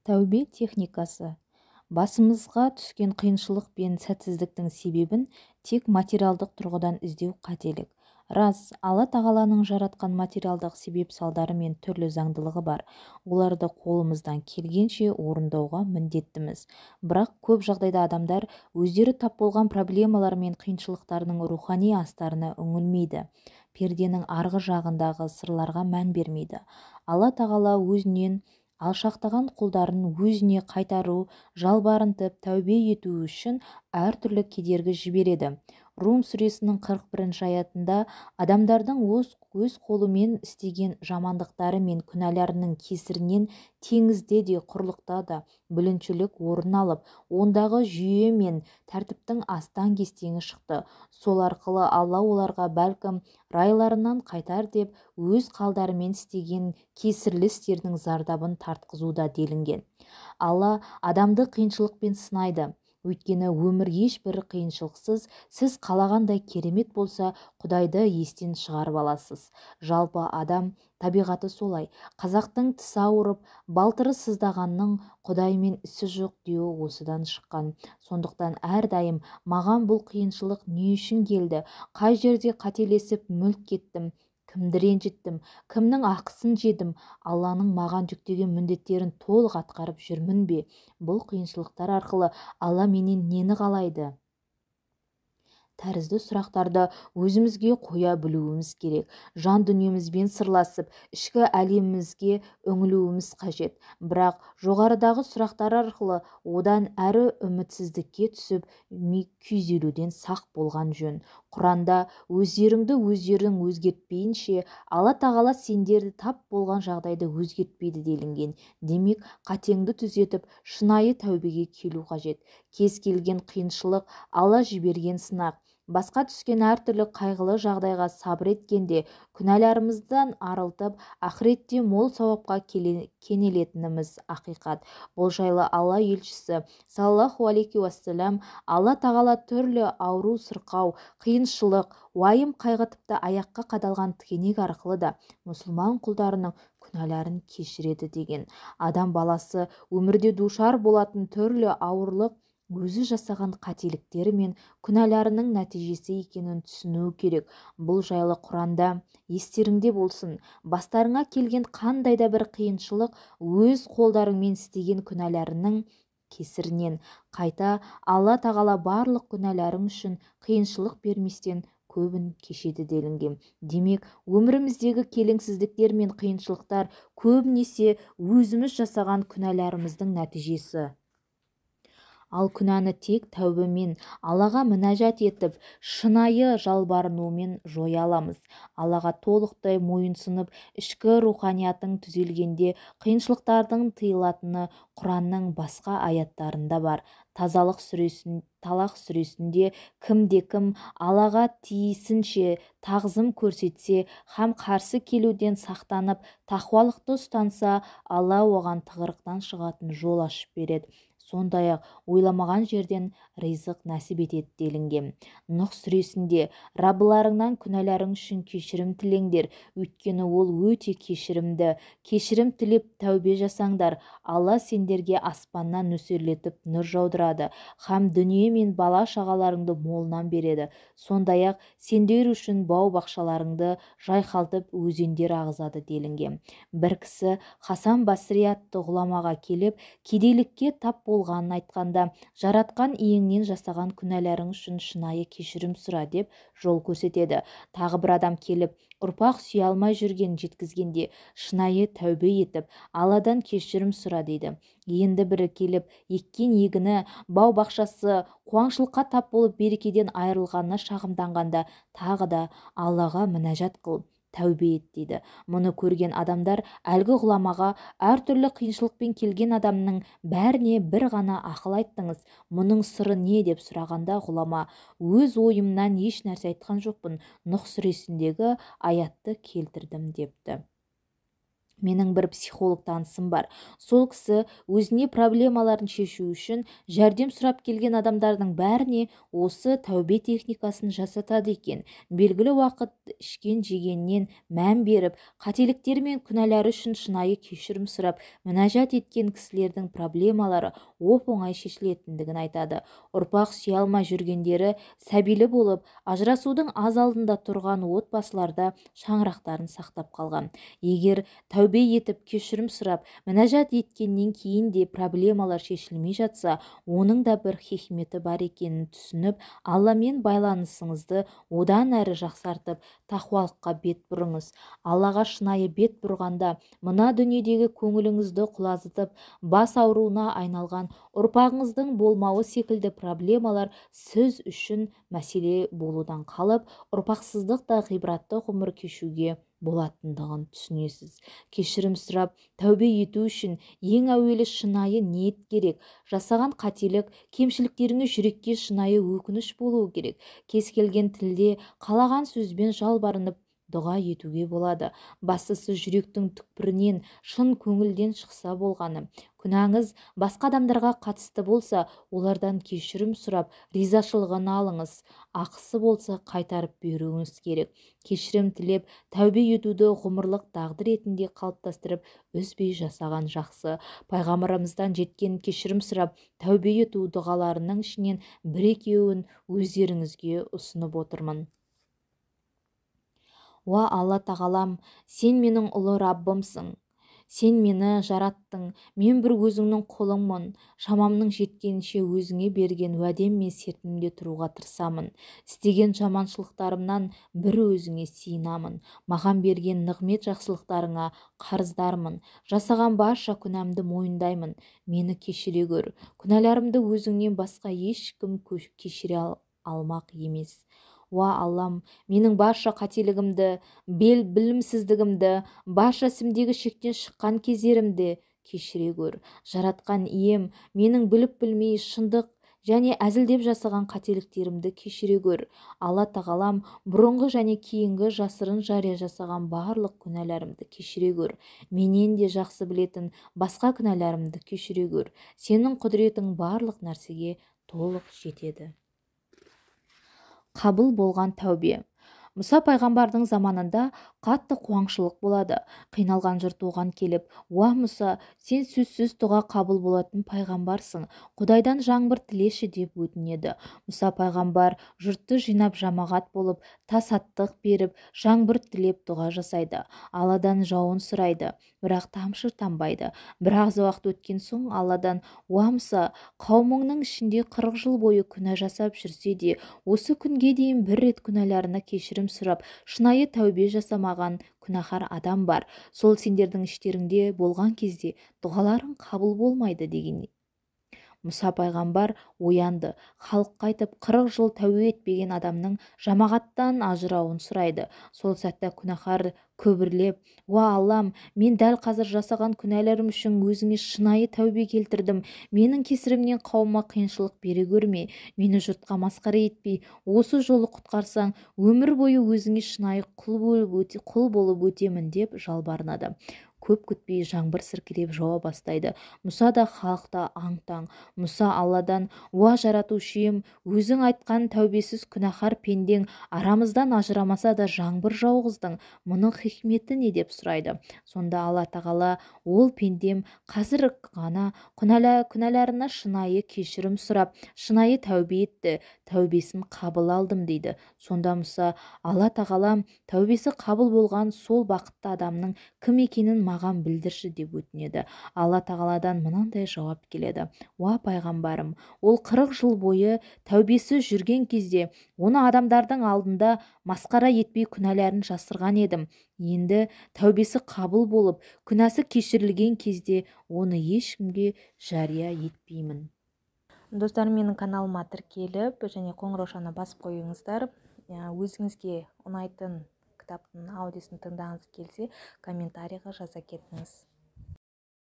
Тәубе техникасы. Басымызға түскен қиыншылық пен сәтсіздіктің себебін тек материалдық тұрғыдан іздеу қателік. Рас, Алла тағаланың жаратқан материалдық себеп-салдары мен түрлі заңдылығы бар. Оларды қолымыздан келгенше орындауға міндеттіміз. Бірақ көп жағдайда адамдар өздері тап болған проблемалар мен қиыншылықтарының рухани астарына үңілмейді. Перденің арғы жағындағы сырларға мән бермейді. Алла тағала өзінен алшақтаған құлдарын өзіне қайтару, жалбарынтып тәубе ету үшін әртүрлі кедергі жібереді. Рум сүресінің 41 аятында адамдардың өз қолымен істеген жамандықтары мен күнәларының кесірінен теңізде де құрлықта да бүліншілік орын алып, ондағы жүйе мен тәртіптің астан-кестеңі шықты. Сол арқылы Алла оларға бәлкім райларынан қайтар деп өз қалдарымен істеген кесірлі істердің зардабын тартқызуда делінген. Алла адамды қиыншылықпен сынайды. Өйткені өмір ешбір қиыншылықсыз, сіз қалағандай керемет болса, Құдайды естен шығарып аласыз. Жалпы адам табиғаты солай. Қазақтың тісі ауырып, балтыры сыздағанның Құдаймен ісі жоқ деуі осыдан шыққан. Сондықтан әрдайым маған бұл қиыншылық не үшін келді, қай жерде қателесіп мүлт кеттім, кімді ренжіттім, кімнің ақысын жедім, Алланың маған жүктеген міндеттерін толық атқарып жүрмін бе? Бұл қиыншылықтар арқылы Алла менен нені қалайды? Тәрізді сұрақтарды өзімізге қоя білуіміз керек. Жан дүниемізбен сырласып, ішкі әлемімізге үңілуіміз қажет. Бірақ жоғарыдағы сұрақтар арқылы одан әрі үмітсіздікке түсіп, күйзелуден сақ болған жөн. Құранда өздерің өзгертпейінше, Алла тағала сендерді тап болған жағдайды өзгертпейді делінген. Демек, қатеңді түзетіп, шынайы тәубеге келу қажет. Кез келген қиыншылық Алла жіберген сынақ. Басқа түскен әртүрлі қайғылы жағдайға сабыр еткенде, күнәларымыздан арылтып, ақыретте мол сауапқа кенелетініміз ақиқат. Бұл жайлы Алла елшісі саллаллаху алейхи уассалам Алла тағала түрлі ауру, сырқау, қиыншылық, уайым, қайғы, тіпті аяққа қадалған тікенек арқылы да мұсылман құлдарының күнәларын кешіреді деген. Адам баласы өмірде душар болатын түрлі ауырлық өзі жасаған қателіктері мен күнәларының нәтижесі екенін түсіну керек. Бұл жайлы Құранда естеріңде болсын, бастарыңа келген қандай да бір қиыншылық өз қолдарыңмен істеген күнәларының кесірінен. Қайта Алла тағала барлық күнәларың үшін қиыншылық берместен көбін кешеді делінген. Демек, өміріміздегі келеңсіздіктер мен қиыншылықтар көбінесе өзіміз жасаған күнәларымыздың нәтижесі. Ал күнәні тек тәубемен, Аллаға мінәжат етіп, шынайы жалбарынумен жоя аламыз. Аллаға толықтай мойынсынып, ішкі руханиятың түзелгенде қиыншылықтардың тыйылатыны Құранның басқа аяттарында бар. Талақ сүресінде кімде-кім Аллаға тиісінше тағзым көрсетсе һәм қарсы келуден сақтанып, тақуалықты ұстанса, Алла оған тығырықтан шығатын жол ашып береді. Сондай-ақ ойламаған жерден ризық нәсіп етеді делінген. Нұх сүресінде Раббыларыңнан күнәларың үшін кешірім тілеңдер, өйткені ол өте кешірімді. Кешірім тілеп тәубе жасаңдар, Алла сендерге аспаннан нөсерлетіп нұр жаудырады, һәм дүние мен бала шағаларыңды молынан береді. Сондай-ақ сендер үшін бау-бақшаларыңды жайқалтып өзендер ағызады делінген. Бір кісі Хасан Басри атты ғұламаға келіп, кедейлікке тап болғанын айтқанда, жаратқан иеңнен жасаған күнәларың үшін шынайы кешірім сұра деп жол көрсетеді. Тағы бір адам келіп, ұрпақ сүйе алмай жүрген жеткізгенде, шынайы тәубе етіп, Алладан кешірім сұра дейді. Енді бірі келіп, еккен егіні, бау-бақшасы қуаңшылыққа тап болып берекеден айырылғанына шағымданғанда, тағы да Аллаға мінәжат қыл, тәубе ет дейді. Мұны көрген адамдар әлгі ғұламаға әртүрлі қиыншылықпен келген адамның бәріне бір ғана ақыл айттыңыз, мұның сыры не деп сұрағанда, ғұлама өз ойымнан еш нәрсе айтқан жоқпын, Нұх сүресіндегі аятты келтірдім депті. Менің бір психолог танысым бар. Сол кісі өзіне проблемаларын шешу үшін жәрдем сұрап келген адамдардың бәріне осы тәубе техникасын жасатады екен. Белгілі уақыт ішкен жегеннен мән беріп, қателіктері мен күнәлары үшін шынайы кешірім сұрап, мінәжат еткен кісілердің проблемалары оп-оңай шешілетіндігін айтады. Ұрпақ сүйе алмай жүргендері сәбилі болып, ажырасудың аз алдында тұрған отбасыларда шаңырақтарын сақтап қалған. Егер тәубе етіп кешірім сұрап мінәжат еткеннен кейін де проблемалар шешілмей жатса, оның да бір хикметі бар екенін түсініп, Алламен байланысыңызды одан әрі жақсартып, тақуалыққа бет бұрыңыз. Аллаға шынайы бет бұрғанда, мына дүниедегі көңіліңізді құлазытып, бас ауруына айналған ұрпағыңыздың болмауы секілді проблемалар сіз үшін мәселе болудан қалып, ұрпақсыздық та ғибратты ғұмыр кешуге болатындығын түсінесіз. Кешірім сұрап, тәубе ету үшін ең әуелі шынайы ниет керек. Жасаған қателік, кемшіліктеріңіз жүрекке шынайы өкініш болуы керек. Кез келген тілде қалаған сөзбен жалбарынып дұға етуге болады. Бастысы жүректің түкпірінен, шын көңілден шықса болғаны. Күнәңіз басқа адамдарға қатысты болса, олардан кешірім сұрап, ризашылығын алыңыз. Ақысы болса қайтарып беруіңіз керек. Кешірім тілеп, тәубе етуді ғұмырлық дағды ретінде қалыптастырып, үзбей жасаған жақсы. Пайғамбарымыздан жеткен кешірім сұрап, тәубе ету дұғаларының ішінен бір-екеуін өздеріңізге ұсынып отырмын. Уа Алла тағалам, сен менің ұлы Раббымсың. Сен мені жараттың, мен бір өзіңнің құлыңмын. Шамамның жеткенше өзіңе берген уәдем мен сертімде тұруға тырысамын. Істеген жаманшылықтарымнан бір өзіңе сиынамын. Маған берген нығмет жақсылықтарыңа қарыздармын. Жасаған барша күнәмді мойындаймын. Мені кешіре көр. Күнәларымды өзіңнен басқа ешкім кешіре алмақ емес. Уа Аллам, менің барша қателігімді, білімсіздігімді, барша ісімдегі шектен шыққан кездерімді кешіре көр. Жаратқан ием, менің біліп-білмей шындық және әзілдеп жасаған қателіктерімді кешіре көр. Алла тағалам, бұрынғы және кейінгі жасырын жария жасаған барлық күнәларымды кешіре көр. Менен де жақсы білетін басқа күнәларымды кешіре көр. Сенің құдіретің барлық нәрсеге толық жетеді. Қабыл болған тәубе. Мұса пайғамбардың заманында қатты қуаңшылық болады. Қиналған жұрт оған келіп, уа Мұса, сен сөзсіз дұға қабыл болатын пайғамбарсың, Құдайдан жаңбыр тілеші деп өтінеді. Мұса пайғамбар жұртты жинап жамағат болып, тасаттық беріп, жаңбыр тілеп дұға жасайды. Алладан жауын сұрайды, бірақ тамшы тамбайды. Біраз уақыт өткен соң Алладан, уа Мұса, қауымыңның ішінде 40 жыл бойы күнә жасап жүрсе де, осы күнге дейін бір рет күнәларына кешірім сұрап, шынайы тәубе жасамаған күнәһар адам бар. Сол сендердің іштеріңде болған кезде дұғаларың қабыл болмайды деген. Мұса пайғамбар оянды. Халық қайтып 40 жыл тәубе етпеген адамның жамағаттан ажырауын сұрайды. Сол сәтте күнәһар көбірлеп, уа Аллам, мен дәл қазір жасаған күнәларым үшін өзіңе шынайы тәубе келтірдім. Менің кесірімнен қауыма қиыншылық бере көрме. Мені жұртқа масқара етпей, осы жолы құтқарсаң, өмір бойы өзіңе шынайы құл болып өтемін деп жалбарынады. Көп күтпей жаңбыр сіркіреп жауа бастайды. Мұса да халықта аң-таң. Мұса Алладан, уа жаратушы ием, өзің айтқан тәубесіз күнәһар пендең арамыздан ажырамаса да жаңбыр жауғыздың. Мұның хикметі не деп сұрайды. Сонда Алла тағала, ол пендем қазір ғана күнәларына шынайы кешірім сұрап, шынайы тәубе етті, тәубесін қабыл алдым дейді. Сонда Мұса, Алла тағалам, тәубесі қабыл болған сол бақытты адамның кім екенін маған білдірші деп өтінеді. Алла тағаладан мынандай жауап келеді. Уа пайғамбарым, ол 40 жыл бойы тәубесі жүрген кезде, оны адамдардың алдында масқара етпей күнәларын жасырған едім. Енді тәубесі қабыл болып, күнәсі кешірілген кезде оны ешкімге жария етпеймін. Достар, менің каналыма тіркеліп және қоңыраушаны басып қойыңыздар. Өзіңізге ұнайтын кітаптың аудиосын тыңдағыңыз келсе, комментарийға жаза кетіңіз.